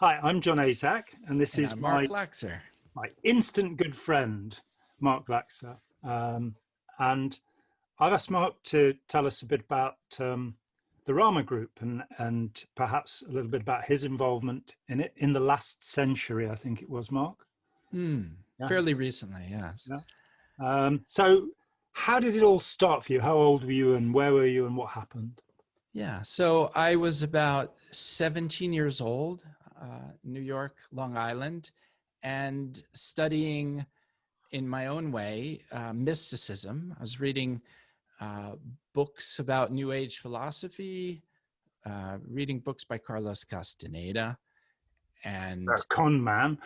Hi, I'm John Asack, and this And is I'm Mark my Laxer. instant good friend, Mark Laxer. And I've asked Mark to tell us a bit about the Rama group and perhaps a little bit about his involvement in it in the last century, I think it was, Mark. Yeah. Fairly recently, yes. Yeah. So how did it all start for you? How old were you and where were you and what happened? Yeah, so I was about 17 years old, New York, Long Island, and studying in my own way mysticism. I was reading books about New Age philosophy, reading books by Carlos Casteneda, A and con man.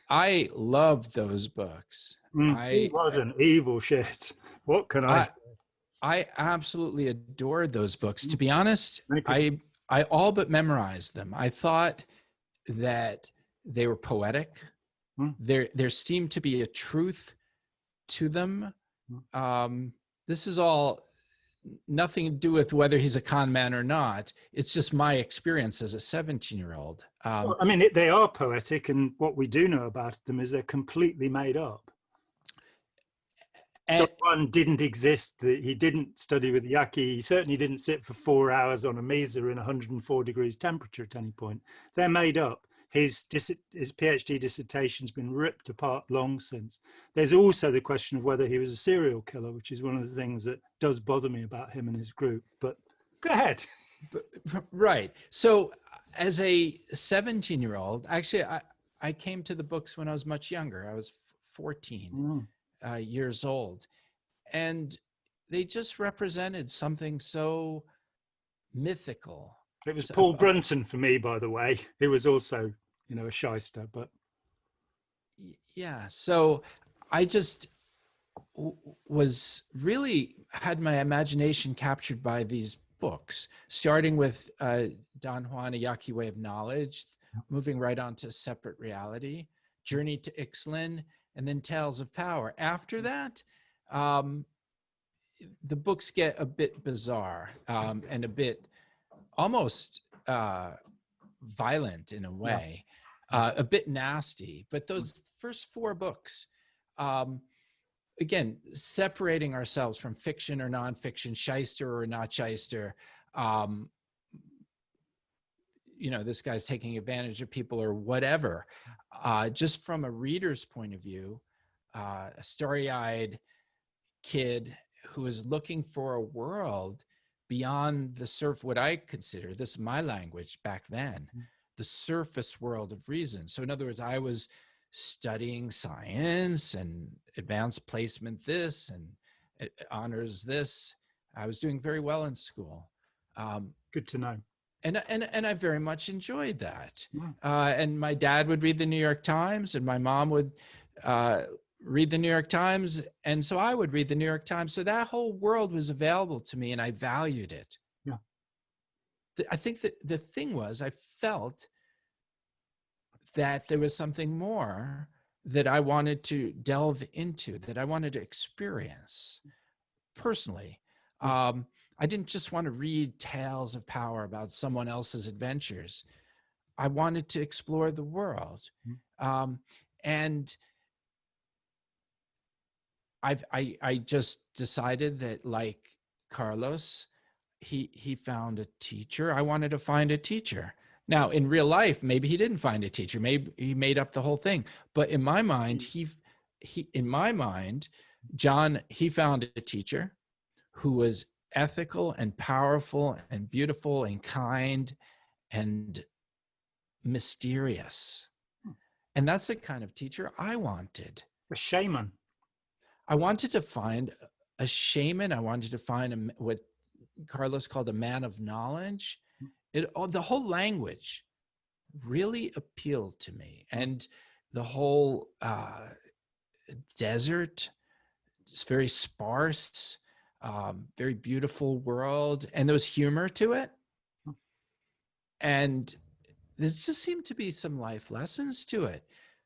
I loved those books. He was an evil shit. What can I I say? I absolutely adored those books. To Mm, be honest, many people. I all but memorized them. I thought that they were poetic. Mm, There seemed to be a truth to them. mm. This is all nothing to do with whether he's a con man or not. It's just my experience as a 17-year-old. Sure. I mean, they are poetic, and what we do know about them is they're completely made up. Don And Juan didn't exist. He didn't study with Yaki. He certainly didn't sit for 4 hours on a mesa in 104 degrees temperature at any point. They're made up. His PhD dissertation's been ripped apart long since. There's also the question of whether he was a serial killer, which is one of the things that does bother me about him and his group. But go ahead. right. So as a 17-year-old, actually, I came to the books when I was much younger. I was 14 years old. And they just represented something so mythical. It was Paul Brunton for me, by the way. He was also, a shyster, but. Yeah. So I just was really had my imagination captured by these books, starting with Don Juan, A Yaqui Way of Knowledge, moving right on to Separate Reality, Journey to Ixtlan, and then Tales of Power. After that, the books get a bit bizarre and a bit almost violent in a way, a bit nasty. But those first four books, again, separating ourselves from fiction or nonfiction, shyster or not shyster, this guy's taking advantage of people or whatever, just from a reader's point of view, a starry-eyed kid who is looking for a world beyond the what I consider, this is my language back then, the surface world of reason. So in other words, I was studying science and advanced placement this and honors this. I was doing very well in school. Good to know. And I very much enjoyed that. And my dad would read the New York Times and my mom would read the New York Times. And so I would read the New York Times. So that whole world was available to me and I valued it. Yeah. I think that the thing was, I felt that there was something more that I wanted to delve into, that I wanted to experience personally. I didn't just want to read tales of power about someone else's adventures. I wanted to explore the world. And I just decided that, like Carlos, he found a teacher. I wanted to find a teacher. Now, in real life, maybe he didn't find a teacher. Maybe he made up the whole thing. But in my mind, John, he found a teacher who was ethical and powerful and beautiful and kind and mysterious. And that's the kind of teacher I wanted. A shaman. I wanted to find a shaman. I wanted to find what Carlos called a man of knowledge. The whole language really appealed to me. And the whole desert, it's very sparse, very beautiful world. And there was humor to it. And there just seemed to be some life lessons to it.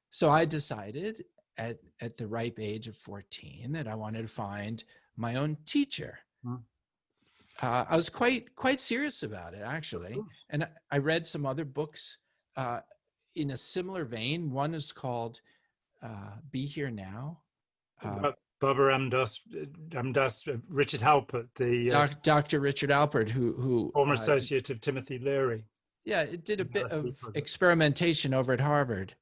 So I decided at the ripe age of 14 that I wanted to find my own teacher. I was quite serious about it, actually. And I read some other books in a similar vein. One is called Be Here Now. Baba Ramdas, Richard Halpert, the Dr. Richard Alpert, who former associate of Timothy Leary. Yeah, it did a bit of experimentation over at Harvard,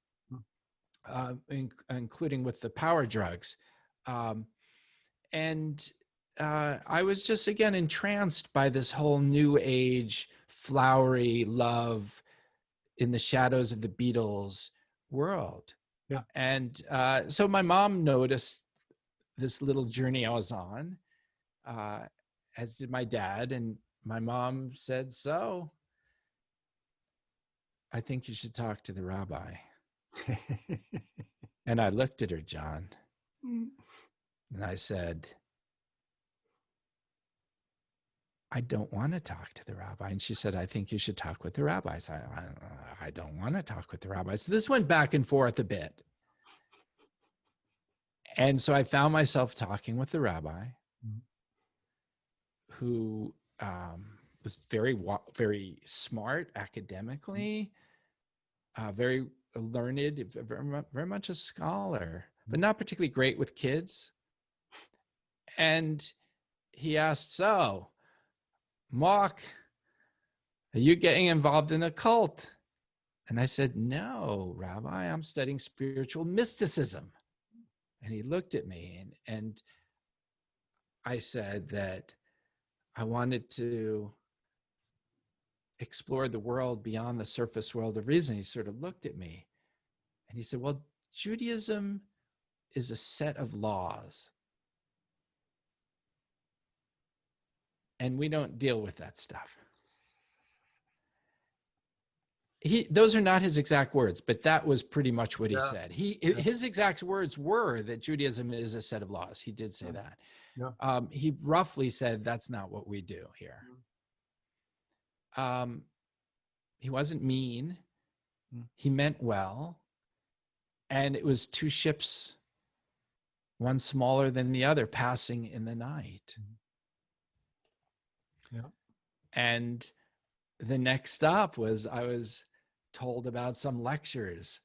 including with the power drugs. And I was just, again, entranced by this whole new age, flowery love in the shadows of the Beatles world. Yeah. And so my mom noticed this little journey I was on, as did my dad. And my mom said, so I think you should talk to the rabbi. And I looked at her, John, and I said, I don't want to talk to the rabbi. And she said, I think you should talk with the rabbis. I don't want to talk with the rabbis. So this went back and forth a bit. And so I found myself talking with the rabbi, who was very smart academically, very learned, very much a scholar, but not particularly great with kids. And he asked, so, Mark, are you getting involved in a cult? And I said, no, Rabbi, I'm studying spiritual mysticism. And he looked at me, and I said that I wanted to explore the world beyond the surface world of reason. He sort of looked at me and he said, well, Judaism is a set of laws, and we don't deal with that stuff. Those are not his exact words, but that was pretty much what he said. His exact words were that Judaism is a set of laws. He did say that. Yeah. He roughly said, that's not what we do here. He wasn't mean. He meant well. And it was two ships, one smaller than the other, passing in the night. Yeah. And the next stop was, I was told about some lectures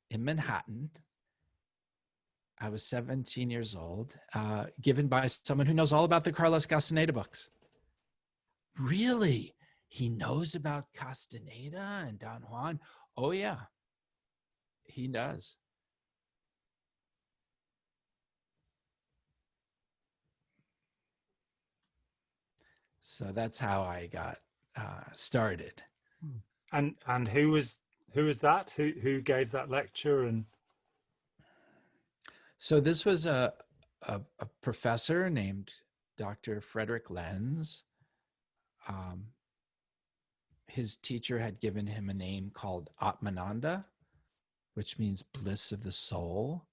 in Manhattan. I was 17 years old, given by someone who knows all about the Carlos Casteneda books. Really? He knows about Castaneda and Don Juan? Oh, yeah, he does. So that's how I got started. And who was that? Who gave that lecture? And so this was a professor named Dr. Fred Lenz. His teacher had given him a name called Atmananda, which means bliss of the soul.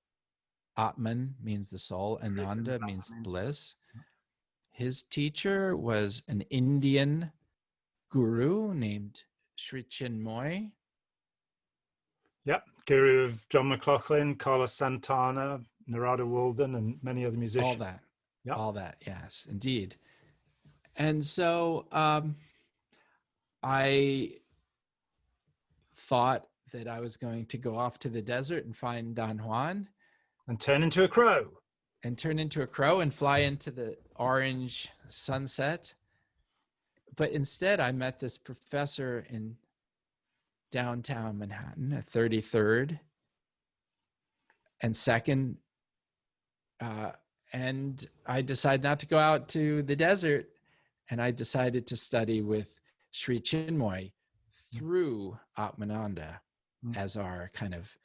Atman means the soul, Ananda means bliss. His teacher was an Indian guru named Sri Chinmoy. Yep, guru of John McLaughlin, Carlos Santana, Narada Walden, and many other musicians. All that. Yep. All that, yes, indeed. And so I thought that I was going to go off to the desert and find Don Juan. And turn into a crow. And fly into the orange sunset. But instead, I met this professor in downtown Manhattan at 33rd and 2nd. And I decided not to go out to the desert. And I decided to study with Sri Chinmoy through Atmananda as our kind of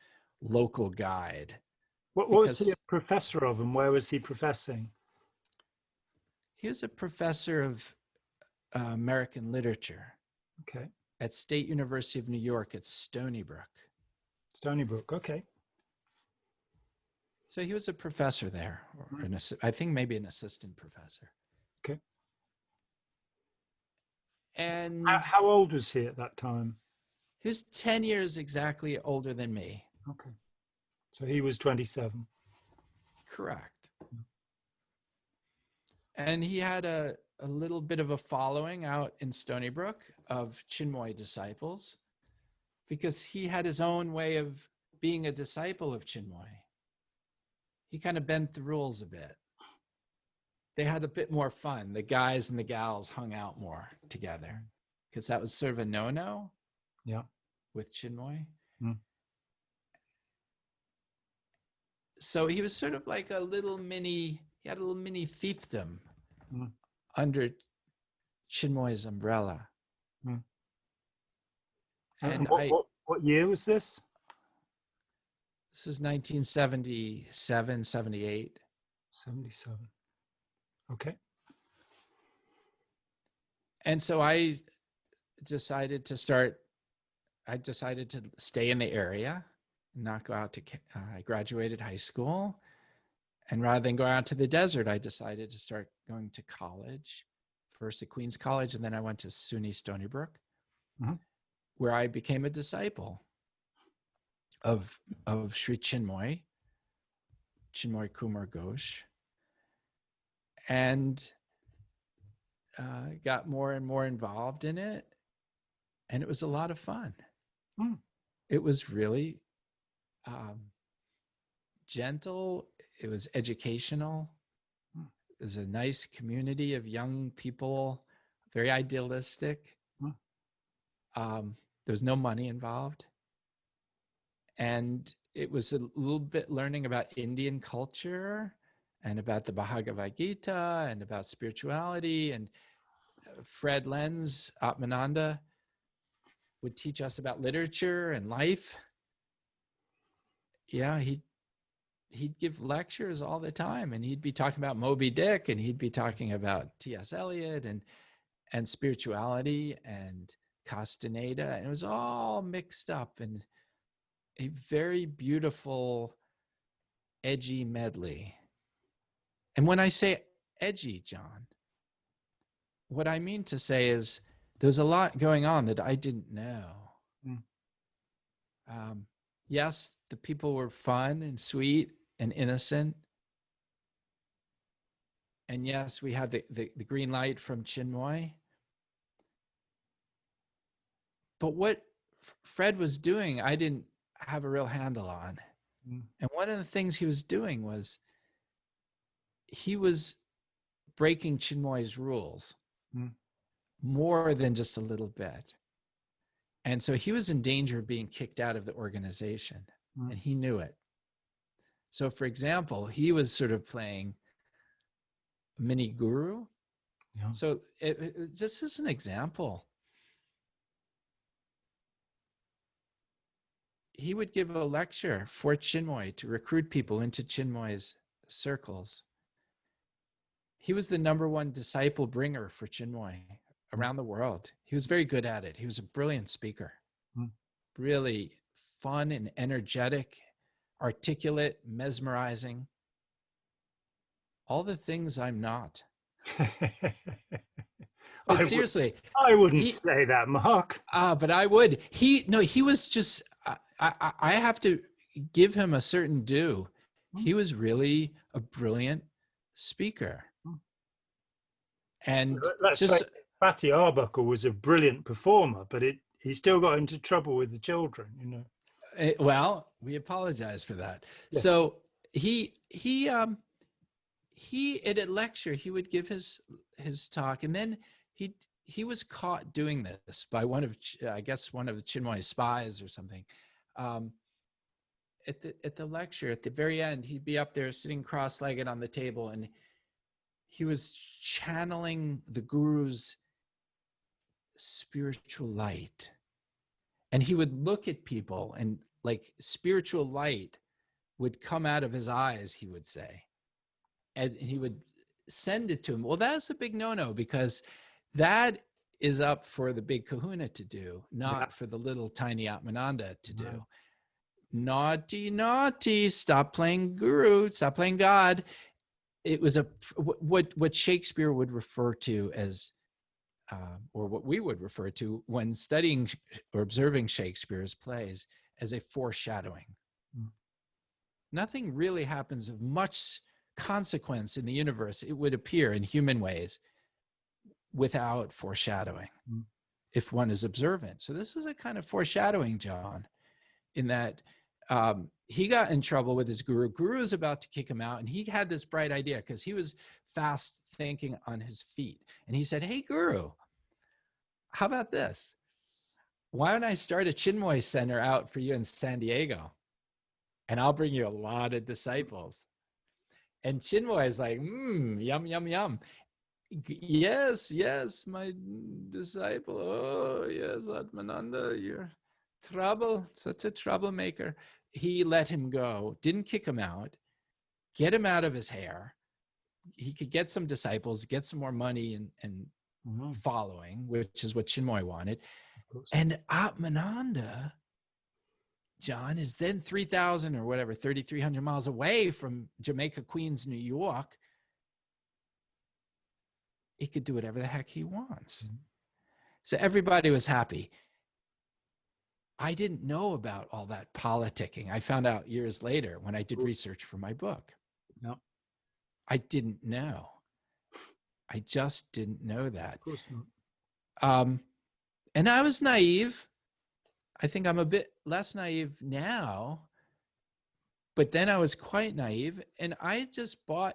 local guide. What was he a professor of, and where was he professing? He was a professor of American literature. Okay. At State University of New York at Stony Brook. Stony Brook, okay. So he was a professor there, or I think maybe an assistant professor. Okay. And how old was he at that time? He was 10 years exactly older than me. Okay. So he was 27. Correct. And he had a little bit of a following out in Stony Brook of Chinmoy disciples. because he had his own way of being a disciple of Chinmoy. He kind of bent the rules a bit. They had a bit more fun. The guys and the gals hung out more together because that was sort of a no-no. Yeah. With Chinmoy. Mm. So he was sort of like he had a little mini fiefdom under Chinmoy's umbrella. Mm. And what year was this? This was 1977, 78. 77. Okay. And so I decided to stay in the area and not go out to, I graduated high school. And rather than go out to the desert, I decided to start going to college, first at Queens College, and then I went to SUNY Stony Brook, where I became a disciple of Sri Chinmoy Kumar Ghosh, and got more and more involved in it. And it was a lot of fun. It was really gentle. It was educational. It was a nice community of young people, very idealistic. There was no money involved. And it was a little bit learning about Indian culture and about the Bhagavad Gita and about spirituality. And Fred Lenz, Atmananda, would teach us about literature and life. Yeah, he'd give lectures all the time, and he'd be talking about Moby Dick, and he'd be talking about T.S. Eliot and spirituality and Casteneda, and it was all mixed up in a very beautiful, edgy medley. And when I say edgy, John, what I mean to say is there's a lot going on that I didn't know. Yes, the people were fun and sweet and innocent. And yes, we had the green light from Chinmoy. But what Fred was doing, I didn't have a real handle on. And one of the things he was doing was he was breaking Chinmoy's rules more than just a little bit. And so he was in danger of being kicked out of the organization, and he knew it. So for example, he was sort of playing mini guru. Yeah. So it just as an example, he would give a lecture for Chinmoy to recruit people into Chinmoy's circles. He was the #1 disciple bringer for Chinmoy around the world. He was very good at it. He was a brilliant speaker, really fun and energetic, articulate, mesmerizing, all the things I'm not. But seriously, I wouldn't say that, Mark. But I would. He was just, I have to give him a certain due. He was really a brilliant speaker. And Fatty Arbuckle was a brilliant performer, but he still got into trouble with the children, you know. Well, we apologize for that. Yes. So he at a lecture, he would give his talk, and then he was caught doing this by one of the Chinmoy spies or something. At the lecture, at the very end, he'd be up there sitting cross-legged on the table, and he was channeling the guru's spiritual light. And he would look at people, and like spiritual light would come out of his eyes, he would say. And he would send it to him. Well, that's a big no-no, because that is up for the big kahuna to do, not for the little tiny Atmananda to do. Naughty, naughty, stop playing guru, stop playing God. It was what Shakespeare would refer to as, or what we would refer to when studying or observing Shakespeare's plays, as a foreshadowing. Nothing really happens of much consequence in the universe, it would appear, in human ways, without foreshadowing. if one is observant. So this was a kind of foreshadowing, John, in that he got in trouble with his guru. Guru was about to kick him out, and he had this bright idea because he was fast thinking on his feet. And he said, hey, Guru, how about this? Why don't I start a Chinmoy center out for you in San Diego? And I'll bring you a lot of disciples. And Chinmoy is like, yum, yum, yum. Yes, yes, my disciple. Oh, yes, Atmananda, you're trouble, such a troublemaker. He let him go, didn't kick him out, get him out of his hair. He could get some disciples, get some more money and following, which is what Chinmoy wanted. And Atmananda, John, is then 3,000 or whatever, 3,300 miles away from Jamaica, Queens, New York. He could do whatever the heck he wants. So everybody was happy. I didn't know about all that politicking. I found out years later when I did research for my book. No. I didn't know. I just didn't know that. Of course not. And I was naive. I think I'm a bit less naive now, but then I was quite naive, and I just bought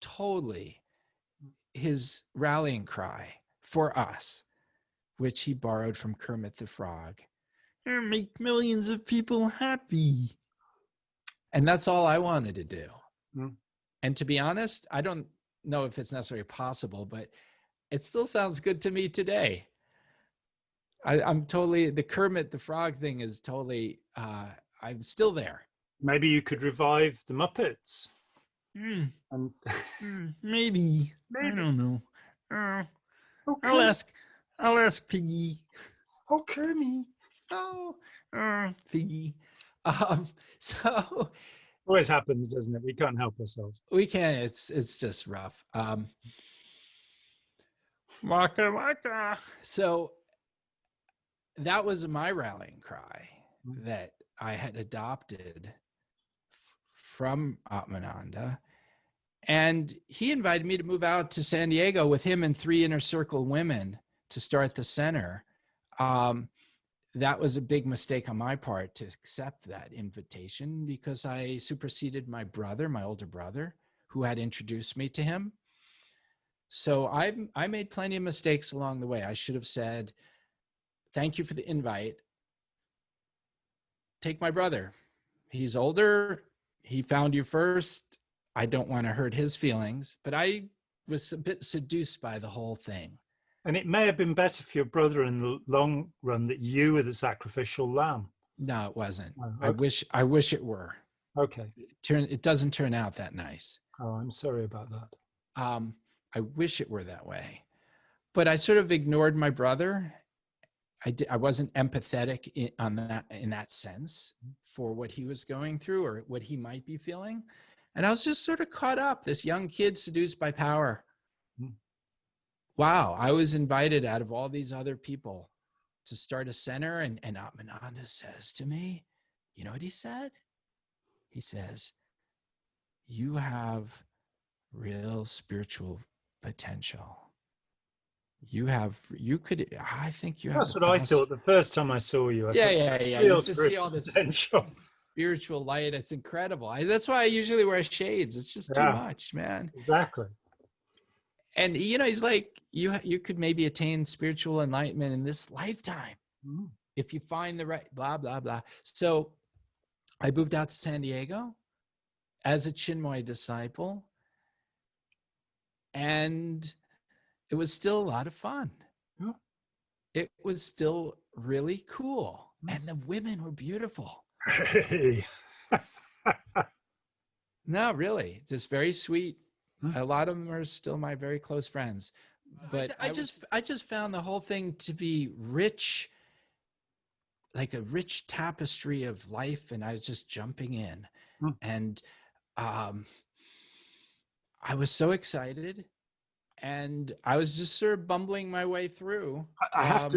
totally his rallying cry for us, which he borrowed from Kermit the Frog. Make millions of people happy. And that's all I wanted to do. And to be honest, I don't know if it's necessarily possible, but it still sounds good to me today. I'm totally, the Kermit the Frog thing is totally, I'm still there. Maybe you could revive the Muppets. And Maybe. I don't know. okay. I'll ask Piggy. Oh, Kermit. Oh, Piggy. So always happens, doesn't it? We can't help ourselves. We can't. It's just rough. Waka waka. So that was my rallying cry that I had adopted from Atmananda. And he invited me to move out to San Diego with him and 3 inner circle women to start the center. That was a big mistake on my part to accept that invitation because I superseded my brother, my older brother, who had introduced me to him. So I made plenty of mistakes along the way. I should have said, thank you for the invite. Take my brother. He's older. He found you first. I don't want to hurt his feelings, but I was a bit seduced by the whole thing. And it may have been better for your brother in the long run that you were the sacrificial lamb. No, it wasn't. Oh, okay. I wish it were. Okay. It doesn't turn out that nice. Oh, I'm sorry about that. I wish it were that way. But I sort of ignored my brother. I wasn't empathetic in that sense for what he was going through or what he might be feeling. And I was just sort of caught up, this young kid seduced by power. Wow, I was invited out of all these other people to start a center. And Atmananda says to me, you know what he said? He says, you have real spiritual potential. I think you have. That's what I thought the first time I saw you. Yeah. You just see all this spiritual light. It's incredible. That's why I usually wear shades. It's just too much, man. Exactly. And he's like, you could maybe attain spiritual enlightenment in this lifetime if you find the right blah blah blah. So I moved out to San Diego as a Chinmoy disciple, and it was still a lot of fun. It was still really cool, and the women were beautiful. Hey. No, really, just very sweet. A lot of them are still my very close friends, but I just found the whole thing to be rich, like a rich tapestry of life, and I was just jumping in, and I was so excited, and I was just sort of bumbling my way through. I have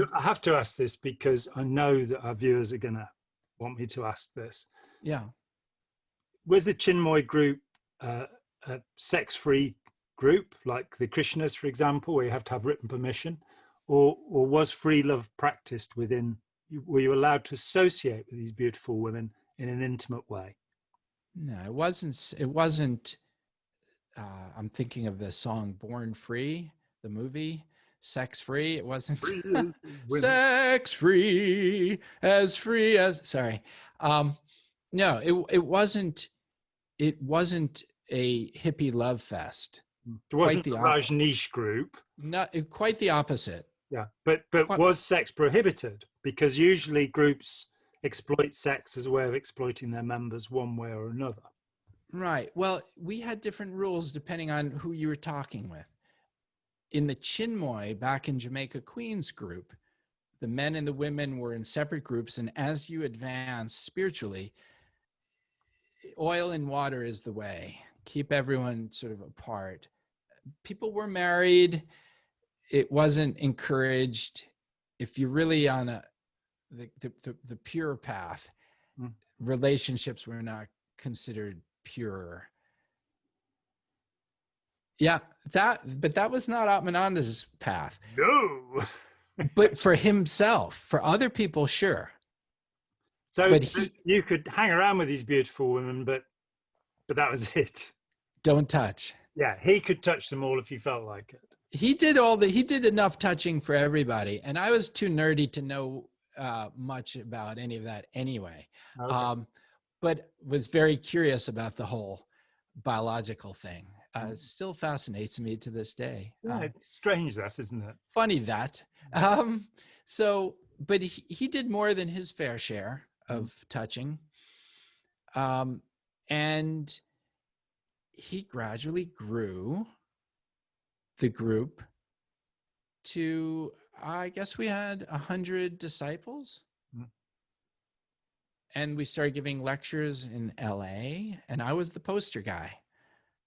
to ask this because I know that our viewers are gonna want me to ask this. Yeah. Was the Chinmoy group a sex-free group like the Krishnas, for example, where you have to have written permission, or was free love practiced within? Were you allowed to associate with these beautiful women in an intimate way? No, it wasn't. It wasn't. I'm thinking of the song "Born Free," the movie. Sex free. It wasn't sex free as. Sorry. No, it wasn't. It wasn't a hippie love fest. It wasn't the Rajneesh group. Not quite the opposite. Yeah, but was sex prohibited? Because usually groups exploit sex as a way of exploiting their members one way or another. Right. Well, we had different rules depending on who you were talking with. In the Chinmoy, back in Jamaica Queens group, the men and the women were in separate groups. And as you advance spiritually, oil and water is the way. Keep everyone sort of apart. People were married. It wasn't encouraged. If you're really on the pure path, relationships were not considered pure. Yeah, but that was not Atmananda's path. No. But for himself, for other people, sure. So you could hang around with these beautiful women, but that was it. Don't touch. Yeah, he could touch them all if he felt like it. He did enough touching for everybody, and I was too nerdy to know much about any of that anyway. Okay. But was very curious about the whole biological thing. It still fascinates me to this day. Yeah, it's strange that, isn't it? Funny that. But he did more than his fair share of touching. And he gradually grew the group to, I guess we had 100 disciples. And we started giving lectures in LA, and I was the poster guy.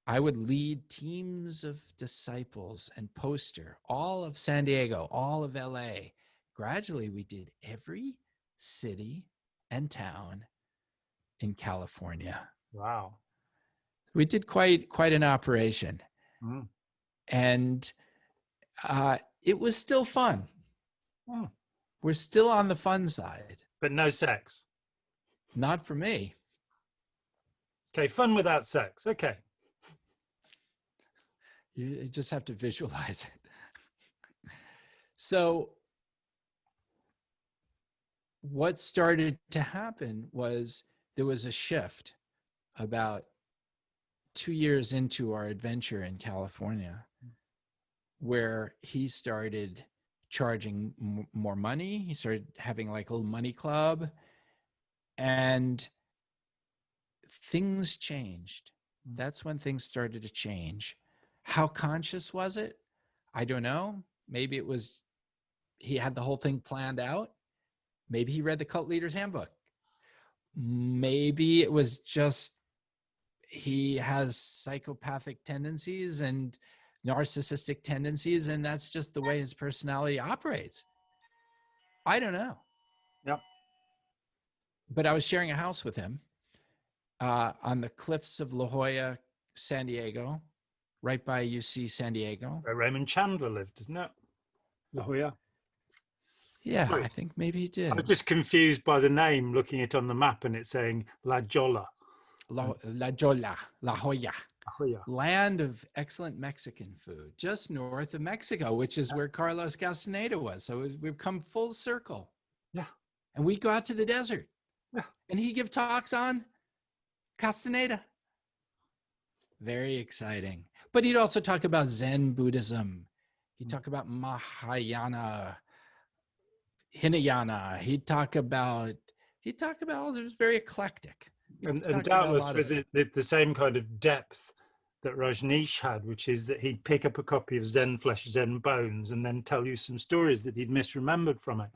I would lead teams of disciples and poster all of San Diego, all of LA. Gradually, we did every city and town in California. Wow. We did quite an operation. And it was still fun. We're still on the fun side. But no sex? Not for me. Okay, fun without sex. Okay. You just have to visualize it. So what started to happen was there was a shift about 2 years into our adventure in California, where he started charging more money. He started having like a little money club, and things changed. That's when things started to change. How conscious was it? I don't know. Maybe it was, he had the whole thing planned out. Maybe he read the Cult Leader's Handbook. Maybe it was just, he has psychopathic tendencies and narcissistic tendencies, and that's just the way his personality operates. I don't know. Yep. But I was sharing a house with him on the cliffs of La Jolla, San Diego, right by UC San Diego. Where Raymond Chandler lived, isn't it? La Jolla. Yeah, I think maybe he did. I was just confused by the name, looking at it on the map, and it's saying La Jolla. La Jolla, La Jolla. Land of excellent Mexican food, just north of Mexico, which is where Carlos Casteneda was. So we've come full circle. Yeah. And we go out to the desert. Yeah. And he give talks on Casteneda. Very exciting. But he'd also talk about Zen Buddhism. He'd talk about Mahayana, Hinayana. He'd talk about, it was very eclectic. And doubtless with it the same kind of depth that Rajneesh had, which is that he'd pick up a copy of Zen Flesh, Zen Bones and then tell you some stories that he'd misremembered from it.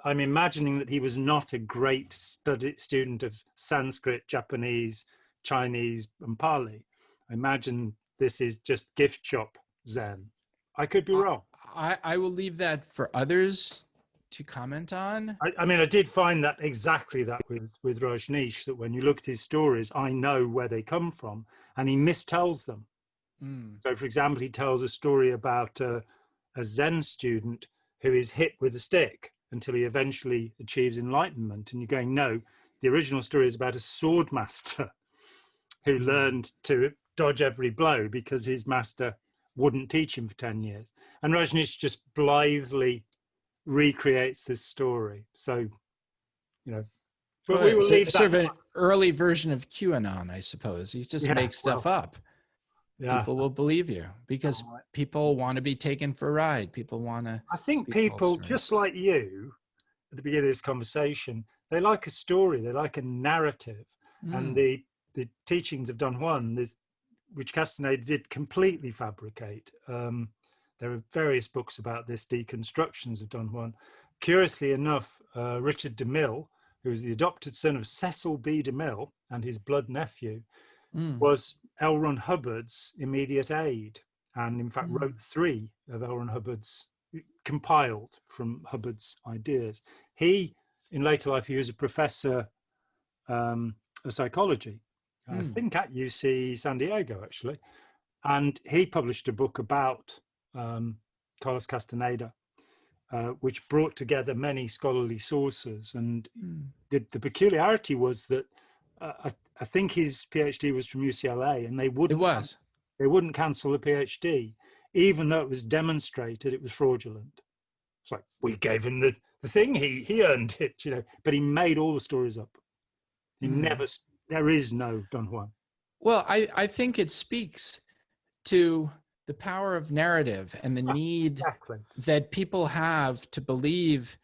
I'm imagining that he was not a great student of Sanskrit, Japanese, Chinese, and Pali. I imagine this is just gift shop Zen. I could be wrong. I will leave that for others to comment on. I mean, I did find that exactly that with Rajneesh, that when you look at his stories, I know where they come from, and he mistells them. So, for example, he tells a story about a Zen student who is hit with a stick until he eventually achieves enlightenment. And you're going, no, the original story is about a sword master who learned to dodge every blow because his master wouldn't teach him for 10 years. And Rajneesh just blithely recreates this story. So, but well, we will leave sort that. of an early version of QAnon, I suppose. He just makes stuff up. Yeah. People will believe you because people want to be taken for a ride. People want to. I think people, just like you, at the beginning of this conversation, they like a story, they like a narrative. And the teachings of Don Juan, which Castaneda did completely fabricate. There are various books about this, deconstructions of Don Juan. Curiously enough, Richard DeMille, who was the adopted son of Cecil B. DeMille and his blood nephew, was L. Ron Hubbard's immediate aide, and in fact wrote 3 of L. Ron Hubbard's, compiled from Hubbard's ideas. He, in later life, he was a professor of psychology, I think at UC San Diego, actually. And he published a book about Carlos Castaneda, which brought together many scholarly sources. And the peculiarity was that I think his PhD was from UCLA, and they wouldn't cancel the PhD, even though it was demonstrated it was fraudulent. It's like, we gave him the thing, he earned it, but he made all the stories up. There is no Don Juan. Well, I think it speaks to the power of narrative and the need that people have to believe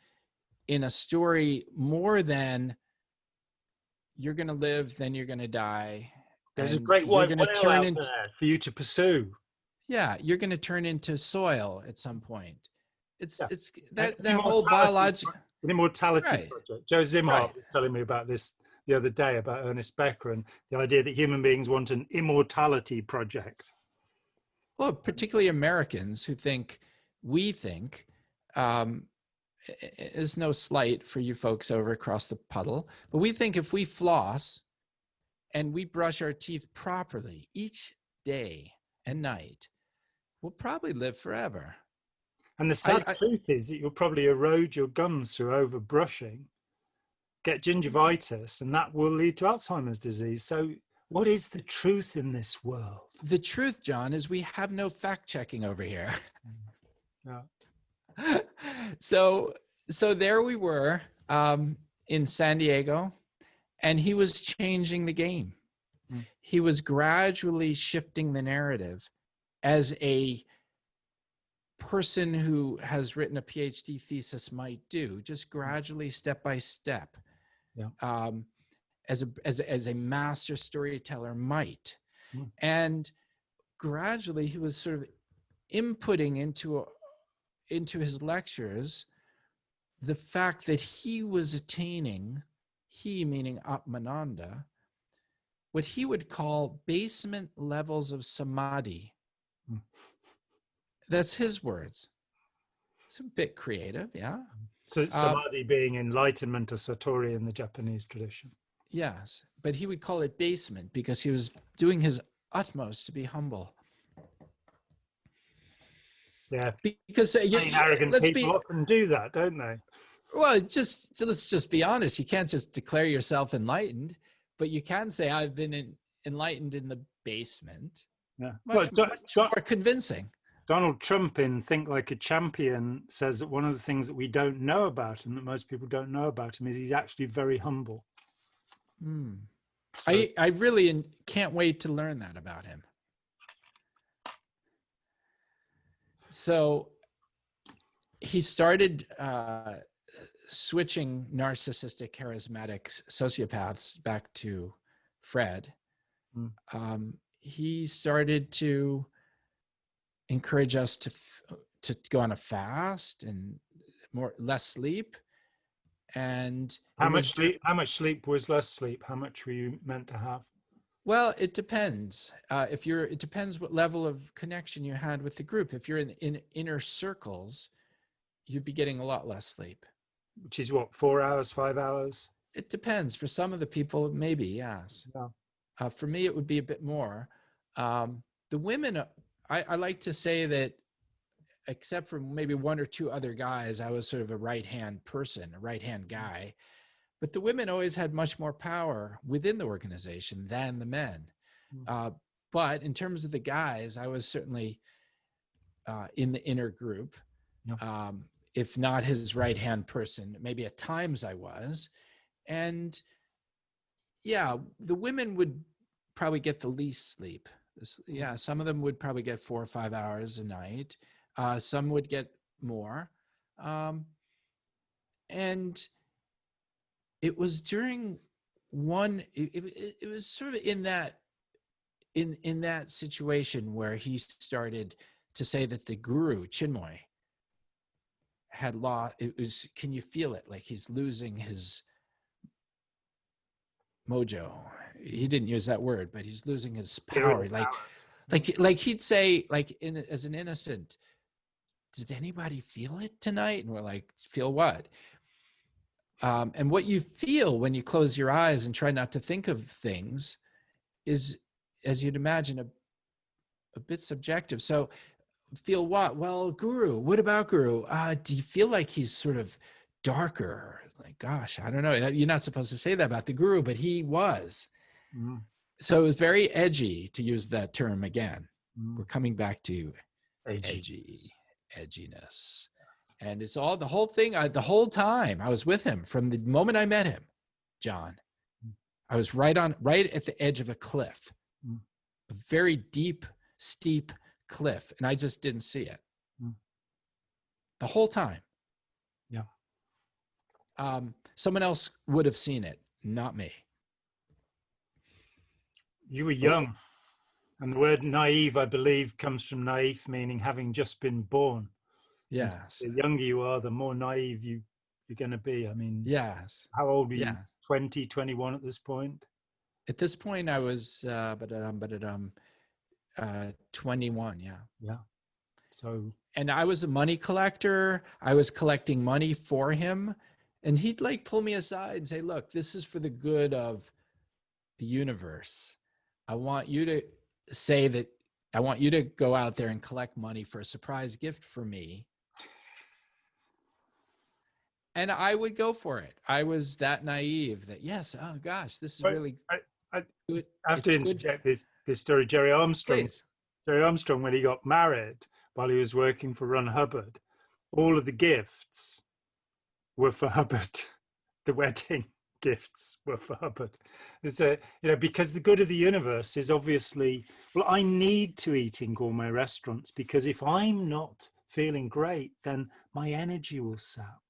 in a story more than you're going to live, then you're going to die. There's a great white whale out there for you to pursue. Yeah, you're going to turn into soil at some point. It's that whole biological an immortality project. Joe Zimhart was telling me about this the other day, about Ernest Becker and the idea that human beings want an immortality project. Well, particularly Americans who we think, is no slight for you folks over across the puddle, but we think if we floss and we brush our teeth properly each day and night, we'll probably live forever. And the sad truth is that you'll probably erode your gums through over brushing, get gingivitis, and that will lead to Alzheimer's disease. So what is the truth in this world? The truth, John, is we have no fact checking over here. Yeah. So there we were in San Diego, and he was changing the game. He was gradually shifting the narrative as a person who has written a PhD thesis might do, just gradually, step by step. Yeah. As a master storyteller might. And gradually he was sort of inputting into his lectures the fact that he was attaining, he meaning Atmananda, what he would call basement levels of samadhi. That's his words. It's a bit creative, yeah. So samadhi being enlightenment or satori in the Japanese tradition. Yes, but he would call it basement because he was doing his utmost to be humble. Yeah, because arrogant people often do that, don't they? Well, let's just be honest. You can't just declare yourself enlightened, but you can say I've been enlightened in the basement. Yeah, much more convincing. Donald Trump in Think Like a Champion says that one of the things that we don't know about him, that most people don't know about him, is he's actually very humble. So, I really can't wait to learn that about him. So he started switching narcissistic, charismatic sociopaths back to Fred. He started to encourage us to go on a fast and less sleep. And how much sleep was less sleep? How much were you meant to have? Well, it depends. It depends what level of connection you had with the group. If you're in inner circles, you'd be getting a lot less sleep. Which is what, 4 hours, 5 hours? It depends. For some of the people, maybe, yes. Yeah. For me, it would be a bit more. The women, I like to say that except for maybe one or two other guys, I was sort of a right-hand person, a right-hand guy. But the women always had much more power within the organization than the men. But in terms of the guys, I was certainly in the inner group. Yeah. If not his right-hand person, maybe at times I was. And yeah, the women would probably get the least sleep. Yeah, some of them would probably get 4 or 5 hours a night. Some would get more. And it was during one, it was sort of in that situation where he started to say that the guru, Chinmoy, had lost, can you feel it? Like he's losing his mojo. He didn't use that word, but he's losing his power. Like he'd say, like as an innocent, did anybody feel it tonight? And we're like, feel what? And what you feel when you close your eyes and try not to think of things is, as you'd imagine, a bit subjective. So feel what? Well, Guru, what about Guru? Do you feel like he's sort of darker? Like, gosh, I don't know. You're not supposed to say that about the Guru, but he was. So it was very edgy, to use that term again. We're coming back to edginess. And it's all the whole thing. The whole time I was with him from the moment I met him, John, I was right at the edge of a cliff, a very deep, steep cliff. And I just didn't see it the whole time. Yeah. Someone else would have seen it, not me. You were young. And the word naive, I believe, comes from naif, meaning having just been born. Yes. The younger you are, the more naive you're going to be. I mean, yes. How old were you? 20, 21 at this point? At this point, I was 21. Yeah. Yeah. So. And I was a money collector. I was collecting money for him, and he'd like pull me aside and say, "Look, this is for the good of the universe. I want you to say that. I want you to go out there and collect money for a surprise gift for me." And I would go for it. I was that naive that, yes, oh gosh, this is really good. I have to interject this story. Jerry Armstrong, when he got married while he was working for Ron Hubbard, all of the gifts were for Hubbard. The wedding gifts were for Hubbard. It's because the good of the universe is obviously, well, I need to eat in gourmet restaurants because if I'm not feeling great, then my energy will sap,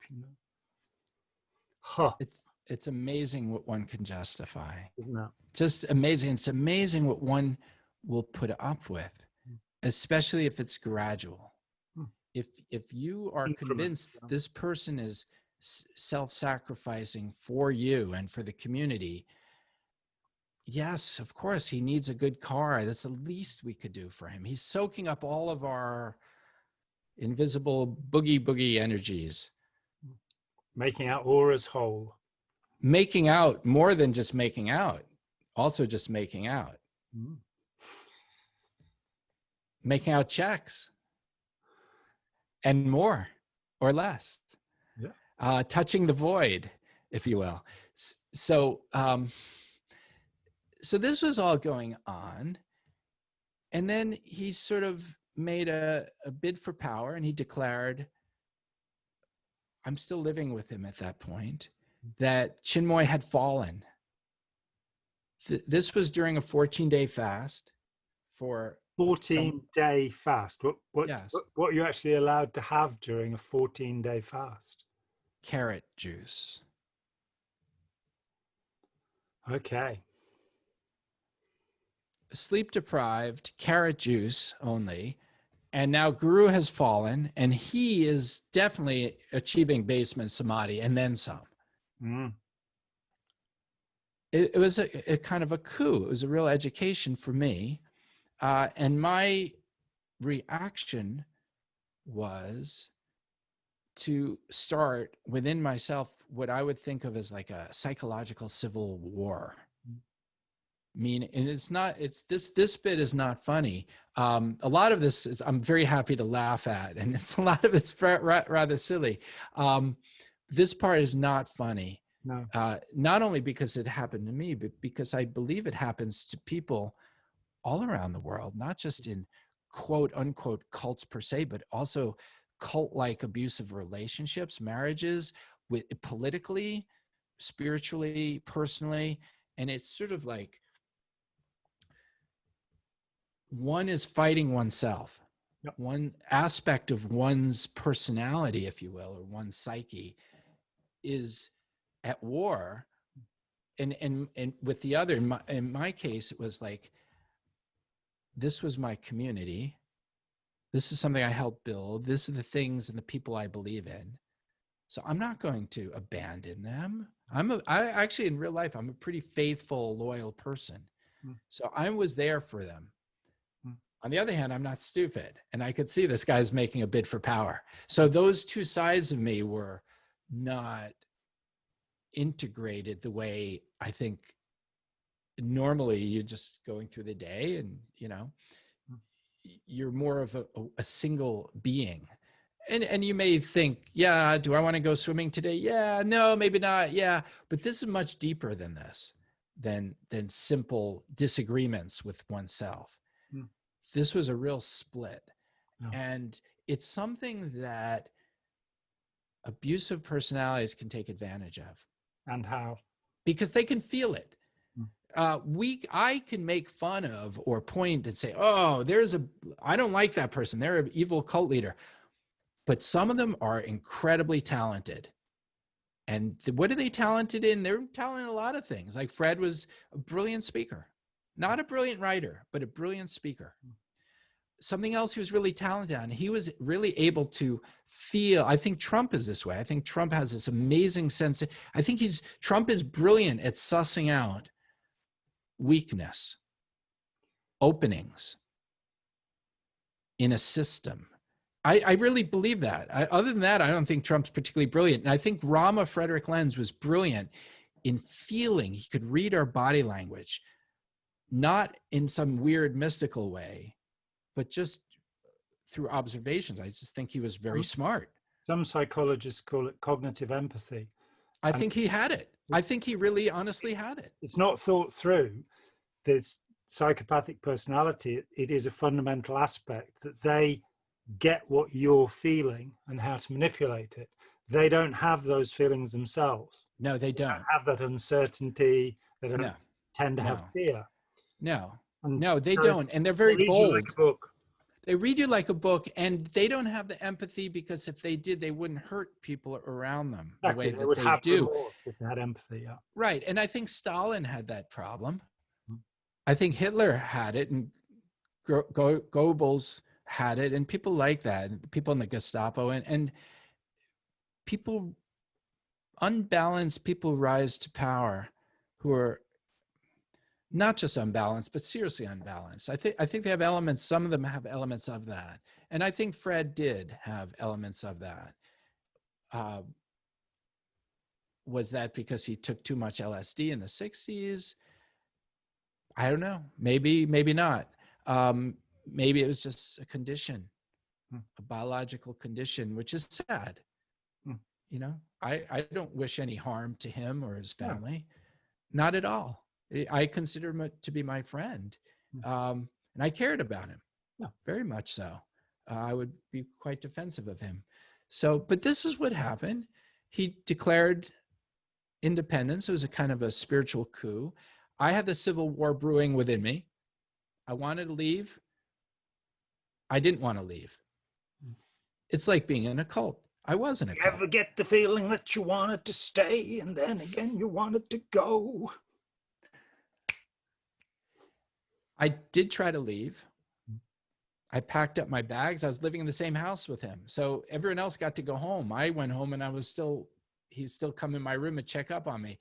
It's amazing what one can justify. Isn't that? Just amazing. It's amazing what one will put up with, especially if it's gradual. If you are convinced this person is self-sacrificing for you and for the community, yes, of course, he needs a good car. That's the least we could do for him. He's soaking up all of our invisible boogie energies. Making out auras whole. Making out more than just making out. Also just making out. Making out checks. And more or less. Yeah. Touching the void, if you will. So this was all going on. And then he sort of made a bid for power, and he declared, I'm still living with him at that point, that Chinmoy had fallen. This was during a 14-day fast for 14-day fast. What are you actually allowed to have during a 14-day fast? Carrot juice. Okay. Sleep deprived, carrot juice only. And now Guru has fallen, and he is definitely achieving basement samadhi and then some. It was a kind of a coup. It was a real education for me. And my reaction was to start within myself what I would think of as like a psychological civil war. mean, and this bit is not funny. A lot of this is, I'm very happy to laugh at, and a lot of it's rather silly. This part is not funny. No. Not only because it happened to me, but because I believe it happens to people all around the world, not just in quote unquote cults per se, but also cult-like abusive relationships, marriages, with politically, spiritually, personally. And it's sort of like one is fighting oneself. Yep. One aspect of one's personality, if you will, or one's psyche is at war. And with the other, in my case, it was like, this was my community. This is something I helped build. This are the things and the people I believe in. So I'm not going to abandon them. I actually, in real life, I'm a pretty faithful, loyal person. So I was there for them. On the other hand, I'm not stupid. And I could see this guy's making a bid for power. So those two sides of me were not integrated the way I think normally you're just going through the day and, you know, you're more of a single being. And you may think, yeah, do I want to go swimming today? Yeah, no, maybe not. Yeah. But this is much deeper than this, than simple disagreements with oneself. This was a real split. And it's something that abusive personalities can take advantage of. And how? Because they can feel it. I can make fun of or point and say, oh, I don't like that person. They're an evil cult leader. But some of them are incredibly talented. And what are they talented in? They're talented in a lot of things. Like Fred was a brilliant speaker, not a brilliant writer, but a brilliant speaker. Something else he was really talented on. He was really able to feel. I think Trump is this way. I think Trump has this amazing sense. I think Trump is brilliant at sussing out weakness, openings in a system. I really believe that. Other than that, I don't think Trump's particularly brilliant. And I think Rama, Fred Lenz, was brilliant in feeling. He could read our body language, not in some weird mystical way, but just through observations. I just think he was very smart. Some psychologists call it cognitive empathy. I think he had it. I think he really honestly had it. It's not thought through. There's psychopathic personality. It is a fundamental aspect that they get what you're feeling and how to manipulate it. They don't have those feelings themselves. No, they don't. They don't have that uncertainty. They don't tend to have fear. No, they don't. And they're very bold. Like a book. They read you like a book, and they don't have the empathy, because if they did, they wouldn't hurt people around them the way that they would have remorse if they had empathy. Yeah. Right. And I think Stalin had that problem. I think Hitler had it, and Goebbels had it, and people like that, people in the Gestapo, and people, unbalanced people rise to power who are not just unbalanced, but seriously unbalanced. I think they have elements, some of them have elements of that. And I think Fred did have elements of that. Was that because he took too much LSD in the 60s? I don't know. Maybe not. Maybe it was just a condition, a biological condition, which is sad. You know, I don't wish any harm to him or his family. Not at all. I consider him to be my friend. And I cared about him, very much so. I would be quite defensive of him. So, but this is what happened. He declared independence. It was a kind of a spiritual coup. I had the Civil War brewing within me. I wanted to leave. I didn't want to leave. It's like being in a cult. I was in a cult. You ever get the feeling that you wanted to stay and then again you wanted to go? I did try to leave. I packed up my bags. I was living in the same house with him. So everyone else got to go home. I went home, and he'd still come in my room and check up on me.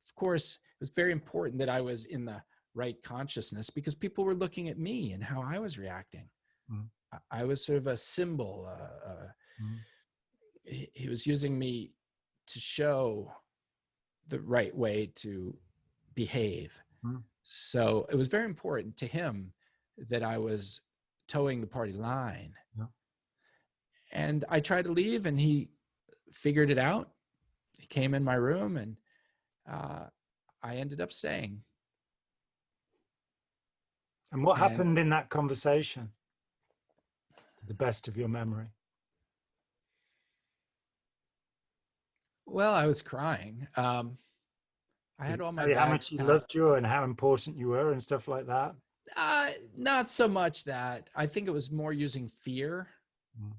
Of course, it was very important that I was in the right consciousness, because people were looking at me and how I was reacting. I was sort of a symbol. He was using me to show the right way to behave. Mm. So it was very important to him that I was towing the party line. Yeah. And I tried to leave, and he figured it out. He came in my room, and I ended up staying. And what happened in that conversation, to the best of your memory? Well, I was crying. I had all my Tell you how bags much he packed. loved you and how important you were and stuff like that? Not so much that. I think it was more using fear. Mm.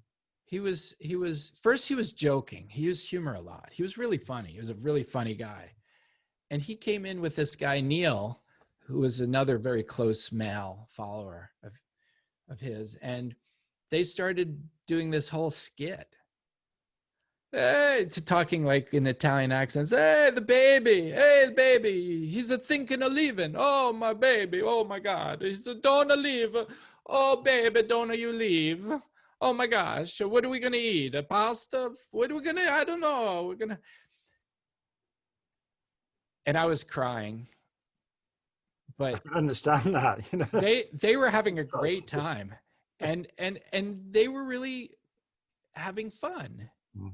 He was joking. He used humor a lot. He was really funny. He was a really funny guy. And he came in with this guy, Neil, who was another very close male follower of his. And they started doing this whole skit. Hey, talking like in Italian accents. Hey, the baby, he's a thinking of leaving. Oh, my baby, oh my God, he's a don't leave. Oh, baby, don't you leave. Oh my gosh, what are we gonna eat? A pasta? What are we gonna? I don't know. We're gonna. And I was crying, but I can understand that. You know, they were having a great time, and they were really having fun. Mm.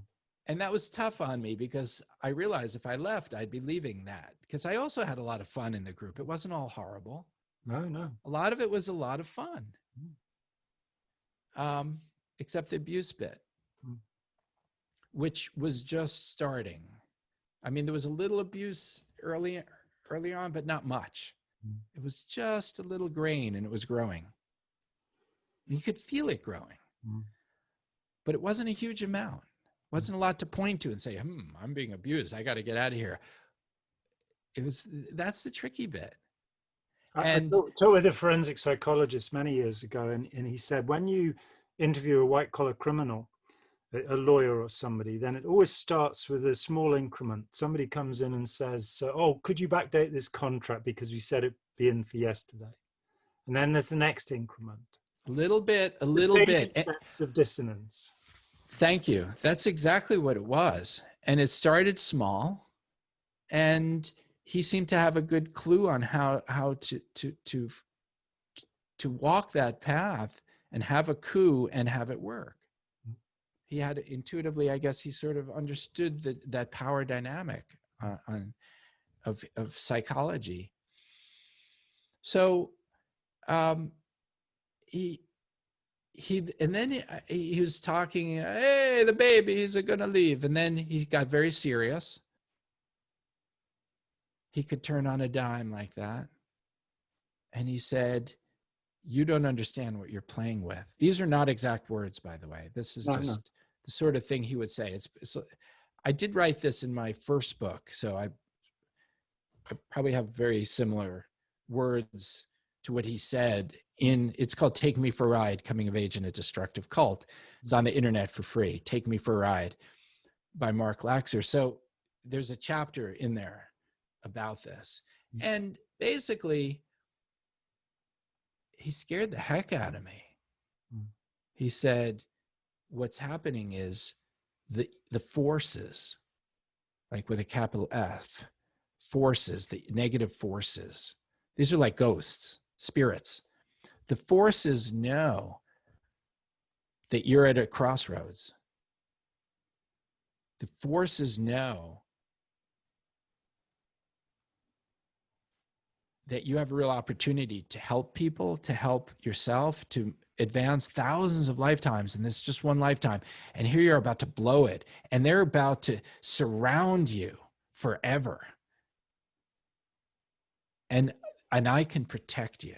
And that was tough on me because I realized if I left, I'd be leaving that, because I also had a lot of fun in the group. It wasn't all horrible. No. A lot of it was a lot of fun. Except the abuse bit, which was just starting. I mean, there was a little abuse early on, but not much. It was just a little grain, and it was growing. You could feel it growing, but it wasn't a huge amount. It wasn't a lot to point to and say, I'm being abused. I got to get out of here. That's the tricky bit. I talked with a forensic psychologist many years ago, and he said, when you interview a white collar criminal, a lawyer or somebody, then it always starts with a small increment. Somebody comes in and says, oh, could you backdate this contract because we said it'd be in for yesterday? And then there's the next increment. A little bit. Steps of dissonance. Thank you. That's exactly what it was. And it started small, and he seemed to have a good clue on how to walk that path and have a coup and have it work. He had intuitively, I guess he sort of understood that power dynamic of psychology. So he was talking, hey, the baby, he's gonna leave. And then he got very serious. He could turn on a dime like that. And he said, you don't understand what you're playing with. These are not exact words, by the way. This is just the sort of thing he would say. I did write this in my first book, so I probably have very similar words to what he said. It's called Take Me for a Ride, Coming of Age in a Destructive Cult. It's on the internet for free. Take Me for a Ride by Mark Laxer. So there's a chapter in there about this. And basically, he scared the heck out of me. He said, what's happening is the forces, like with a capital F, forces, the negative forces, these are like ghosts, spirits. The forces know that you're at a crossroads. The forces know that you have a real opportunity to help people, to help yourself, to advance thousands of lifetimes in this just one lifetime. And here you're about to blow it. And they're about to surround you forever. And I can protect you.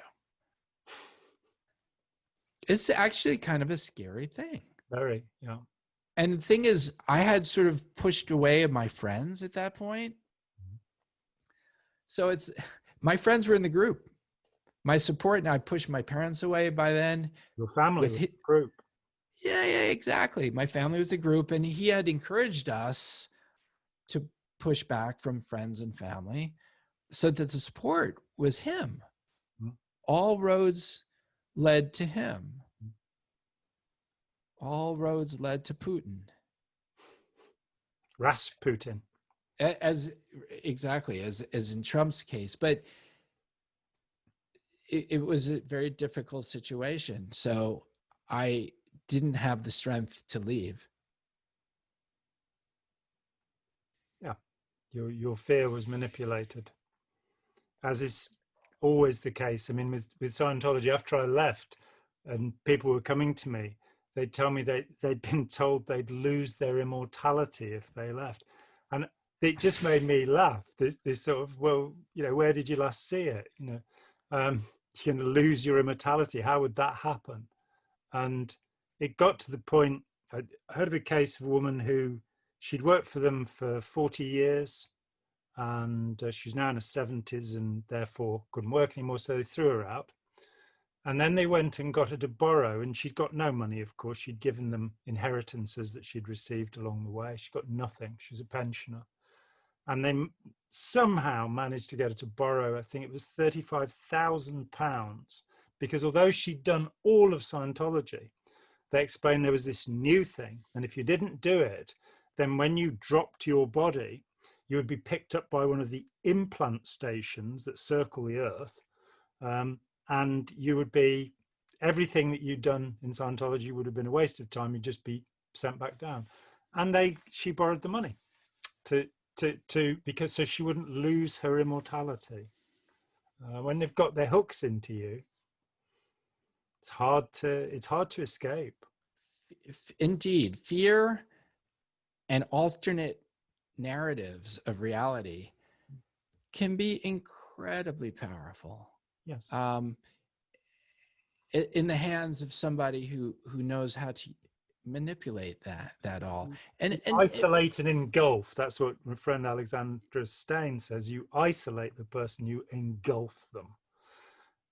It's actually kind of a scary thing. Very, yeah. And the thing is, I had sort of pushed away my friends at that point. So my friends were in the group. My support, and I pushed my parents away by then. Your family was the group. Yeah, exactly. My family was the group, and he had encouraged us to push back from friends and family so that the support was him. All roads led to him. All roads led to Putin. Rasputin. As in Trump's case. But it was a very difficult situation. So I didn't have the strength to leave. Yeah, your fear was manipulated, as is always the case. I mean, with Scientology, after I left and people were coming to me, they'd tell me they'd been told they'd lose their immortality if they left. And it just made me laugh. This sort of, well, you know, where did you last see it? You know, you're going to lose your immortality. How would that happen? And it got to the point, I heard of a case of a woman who she'd worked for them for 40 years and she's now in her 70s and therefore couldn't work anymore. So they threw her out. And then they went and got her to borrow, and she'd got no money, of course. She'd given them inheritances that she'd received along the way. She got nothing. She was a pensioner. And they somehow managed to get her to borrow, I think it was £35,000, because although she'd done all of Scientology, they explained there was this new thing. And if you didn't do it, then when you dropped your body, you would be picked up by one of the implant stations that circle the earth. And you would be, everything that you'd done in Scientology would have been a waste of time. You'd just be sent back down. And she borrowed the money because so she wouldn't lose her immortality. When they've got their hooks into you, it's hard to escape. Indeed, fear and alternate narratives of reality can be incredibly powerful. Yes. In the hands of somebody who knows how to manipulate that all. And isolate and engulf. That's what my friend Alexandra Stein says. You isolate the person, you engulf them.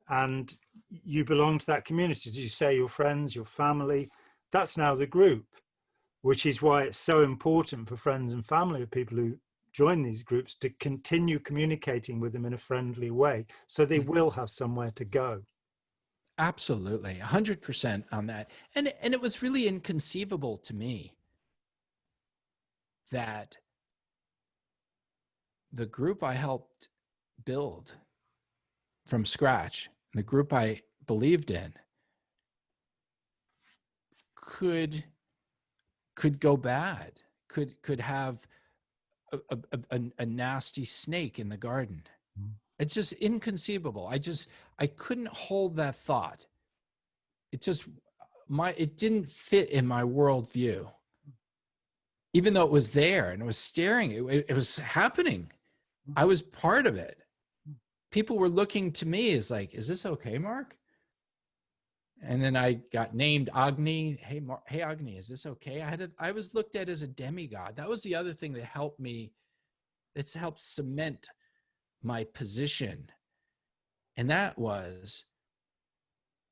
And you belong to that community. As you say, your friends, your family, that's now the group, which is why it's so important for friends and family of people who join these groups to continue communicating with them in a friendly way, so they will have somewhere to go. Absolutely, 100% on that. And it was really inconceivable to me that the group I helped build from scratch, the group I believed in, could go bad, could have a nasty snake in the garden. It's just inconceivable. I couldn't hold that thought. It didn't fit in my worldview, even though it was there and it was staring. It was happening. I was part of it. People were looking to me as like, is this okay, Mark? And then I got named Agni. Hey, hey, Agni, is this okay? I was looked at as a demigod. That was the other thing that helped me. It's helped cement my position. And that was,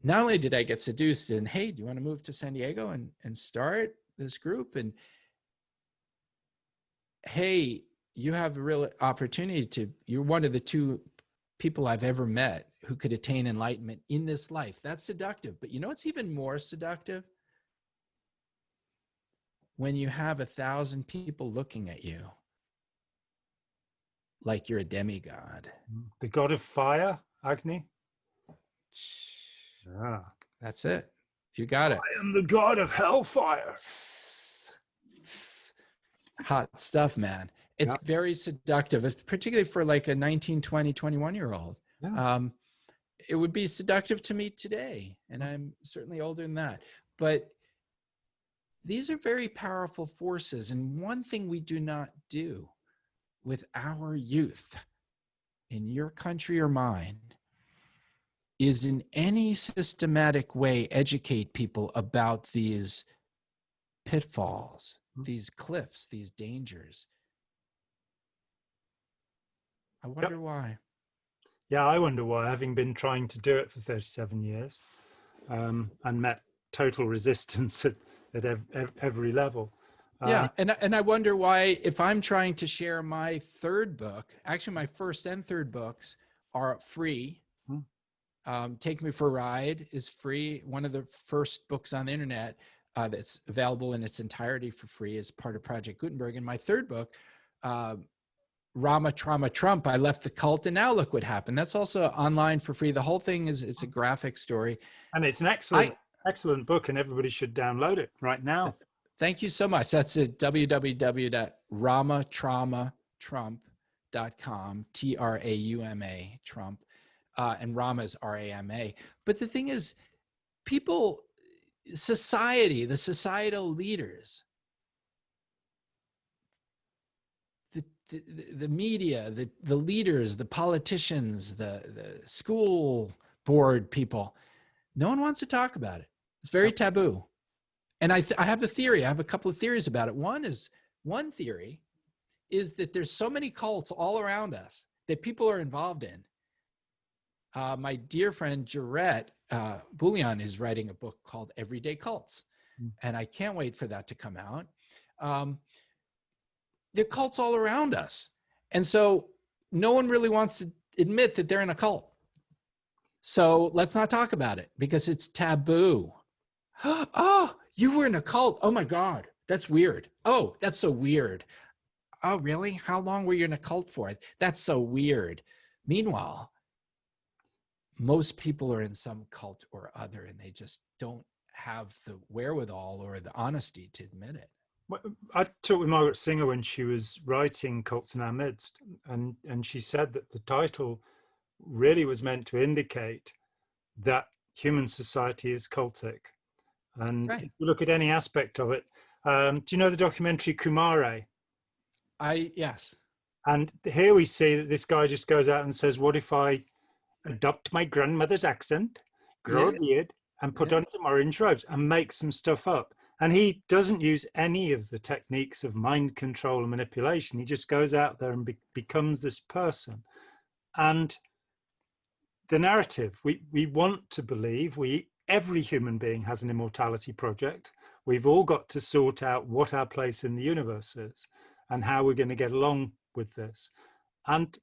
not only did I get seduced and, hey, do you want to move to San Diego and start this group? And hey, you have a real opportunity you're one of the two people I've ever met who could attain enlightenment in this life. That's seductive. But you know what's even more seductive? When you have 1,000 people looking at you like you're a demigod. The god of fire, Agni? Yeah. That's it. You got it. I am the god of hellfire. Hot stuff, man. It's very seductive, it's particularly for like a 19, 20, 21-year-old. Yeah. It would be seductive to me today, and I'm certainly older than that. But these are very powerful forces, and one thing we do not do with our youth in your country or mine is in any systematic way educate people about these pitfalls, these cliffs, these dangers. I wonder why. Yeah, I wonder why, having been trying to do it for 37 years and met total resistance at every level. Yeah, and I wonder why, if I'm trying to share my third book, actually my first and third books are free. Take Me for a Ride is free. One of the first books on the internet that's available in its entirety for free as part of Project Gutenberg. And my third book, Rama, Trauma, Trump, I left the cult and now look what happened. That's also online for free. The whole thing it's a graphic story. And it's an excellent book, and everybody should download it right now. Thank you so much. That's at www.ramatraumatrump.com, Trauma, Trump, and Rama is Rama. But the thing is, people, society, the societal leaders, the media, the leaders, the politicians, the school board people, no one wants to talk about it. It's very taboo. And I have a theory. I have a couple of theories about it. One theory is that there's so many cults all around us that people are involved in. My dear friend Jarrett Bouillon is writing a book called Everyday Cults. And I can't wait for that to come out. There are cults all around us. And so no one really wants to admit that they're in a cult. So let's not talk about it because it's taboo. Oh, you were in a cult. Oh my God, that's weird. Oh, that's so weird. Oh, really? How long were you in a cult for? That's so weird. Meanwhile, most people are in some cult or other and they just don't have the wherewithal or the honesty to admit it. I talked with Margaret Singer when she was writing Cults in Our Midst, and she said that the title really was meant to indicate that human society is cultic. And if you look at any aspect of it, do you know the documentary Kumare? Yes. And here we see that this guy just goes out and says, what if I adopt my grandmother's accent, grow a beard, and put on some orange robes and make some stuff up? And he doesn't use any of the techniques of mind control and manipulation. He just goes out there and becomes this person. And the narrative, we want to believe, every human being has an immortality project. We've all got to sort out what our place in the universe is and how we're going to get along with this. And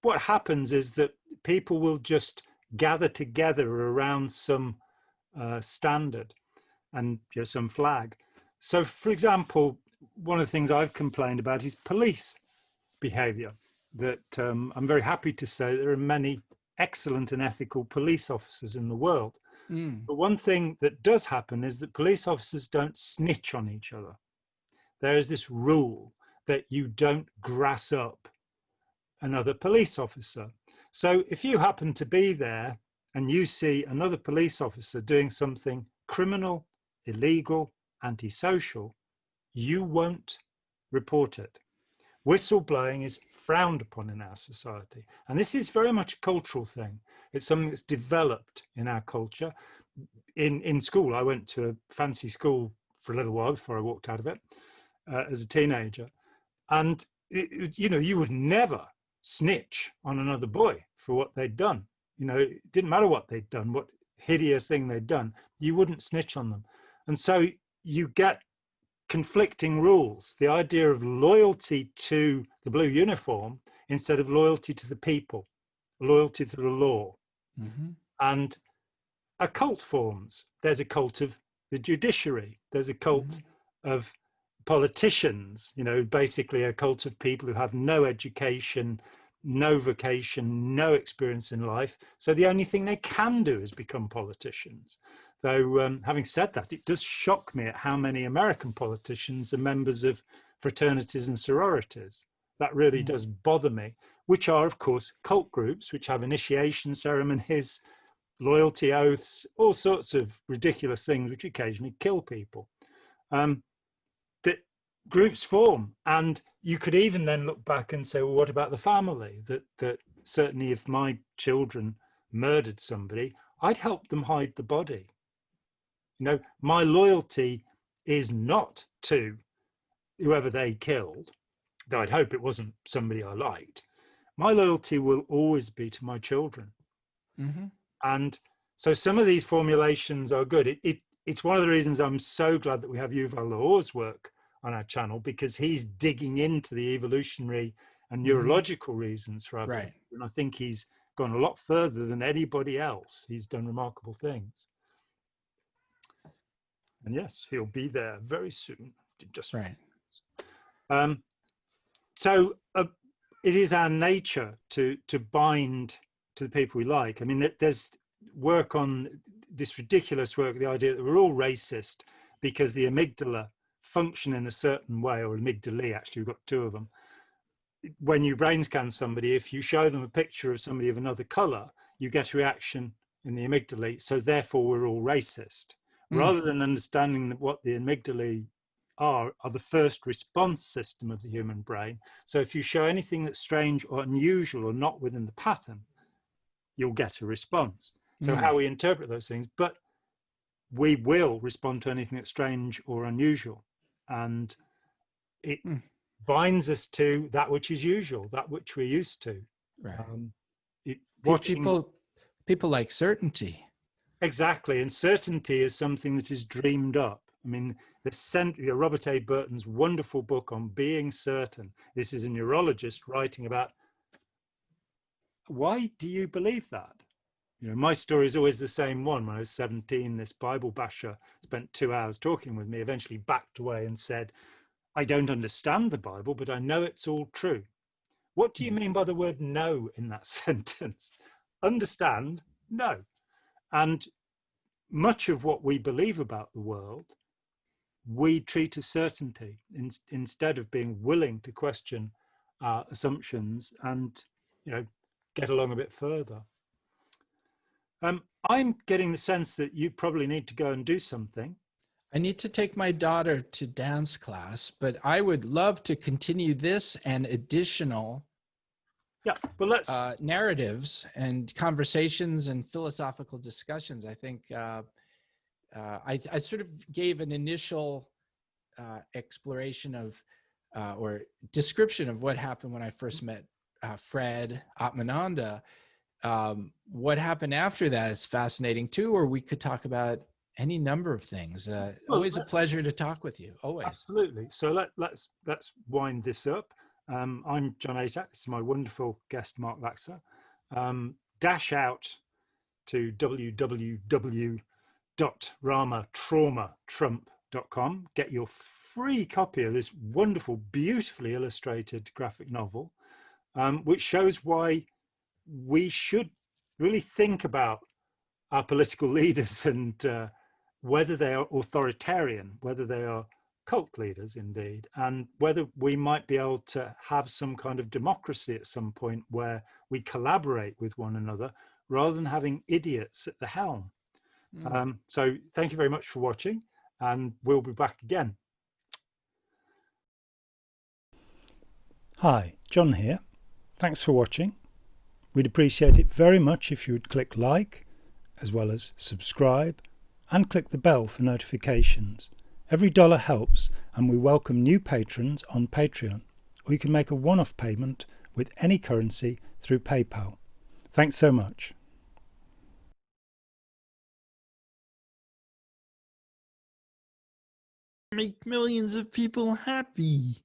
what happens is that people will just gather together around some standard and some flag. So, for example, one of the things I've complained about is police behavior. That I'm very happy to say there are many excellent and ethical police officers in the world. But one thing that does happen is that police officers don't snitch on each other. There is this rule that you don't grass up another police officer. So if you happen to be there and you see another police officer doing something criminal, illegal, antisocial, you won't report it. Whistleblowing is frowned upon in our society. And this is very much a cultural thing. It's something that's developed in our culture. In school, I went to a fancy school for a little while before I walked out of it as a teenager. And, you would never snitch on another boy for what they'd done. It didn't matter what they'd done, what hideous thing they'd done. You wouldn't snitch on them. And so you get conflicting rules, the idea of loyalty to the blue uniform instead of loyalty to the people, loyalty to the law. And a cult forms. There's a cult of the judiciary. There's a cult of politicians, basically a cult of people who have no education, no vocation, no experience in life. So the only thing they can do is become politicians. Though, having said that, it does shock me at how many American politicians are members of fraternities and sororities. That really does bother me, which are, of course, cult groups, which have initiation ceremonies, loyalty oaths, all sorts of ridiculous things, which occasionally kill people. That groups form. And you could even then look back and say, well, what about the family? That certainly if my children murdered somebody, I'd help them hide the body. My loyalty is not to whoever they killed, though I'd hope it wasn't somebody I liked. My loyalty will always be to my children. And so some of these formulations are good. It's one of the reasons I'm so glad that we have Yuval Noah's work on our channel, because he's digging into the evolutionary and neurological reasons for our behavior. And I think he's gone a lot further than anybody else. He's done remarkable things. And yes, he'll be there very soon. Just right. So it is our nature to bind to the people we like. I mean, there's work on this ridiculous work, the idea that we're all racist because the amygdala function in a certain way, or amygdalae, actually, we've got two of them. When you brain scan somebody, if you show them a picture of somebody of another color, you get a reaction in the amygdalae, so therefore we're all racist. Rather than understanding that what the amygdalae are the first response system of the human brain. So if you show anything that's strange or unusual or not within the pattern, you'll get a response. So how we interpret those things, but we will respond to anything that's strange or unusual. And it binds us to that which is usual, that which we're used to. Right. Watching people like certainty. Exactly. And certainty is something that is dreamed up. I mean, Robert A. Burton's wonderful book on being certain. This is a neurologist writing about, why do you believe that? You know, my story is always the same one. When I was 17, this Bible basher spent 2 hours talking with me, eventually backed away and said, I don't understand the Bible, but I know it's all true. What do you mean by the word no in that sentence? Understand? No. And much of what we believe about the world, we treat as certainty instead of being willing to question our assumptions and, you know, get along a bit further. I'm getting the sense that you probably need to go and do something. I need to take my daughter to dance class, but I would love to continue this and additional narratives and conversations and philosophical discussions. I think I sort of gave an initial exploration of or description of what happened when I first met Fred Atmananda. What happened after that is fascinating too, or we could talk about any number of things. Always a pleasure to talk with you. Always. Absolutely. So let's wind this up. I'm John Atack. This is my wonderful guest, Mark Laxer. Dash out to www.ramatraumatrump.com. Get your free copy of this wonderful, beautifully illustrated graphic novel, which shows why we should really think about our political leaders and whether they are authoritarian, whether they are cult leaders indeed, and whether we might be able to have some kind of democracy at some point where we collaborate with one another rather than having idiots at the helm. So thank you very much for watching, and we'll be back again. Hi, John here. Thanks for watching. We'd appreciate it very much if you would click like, as well as subscribe, and click the bell for notifications. Every dollar helps, and we welcome new patrons on Patreon, or you can make a one-off payment with any currency through PayPal. Thanks so much. Make millions of people happy.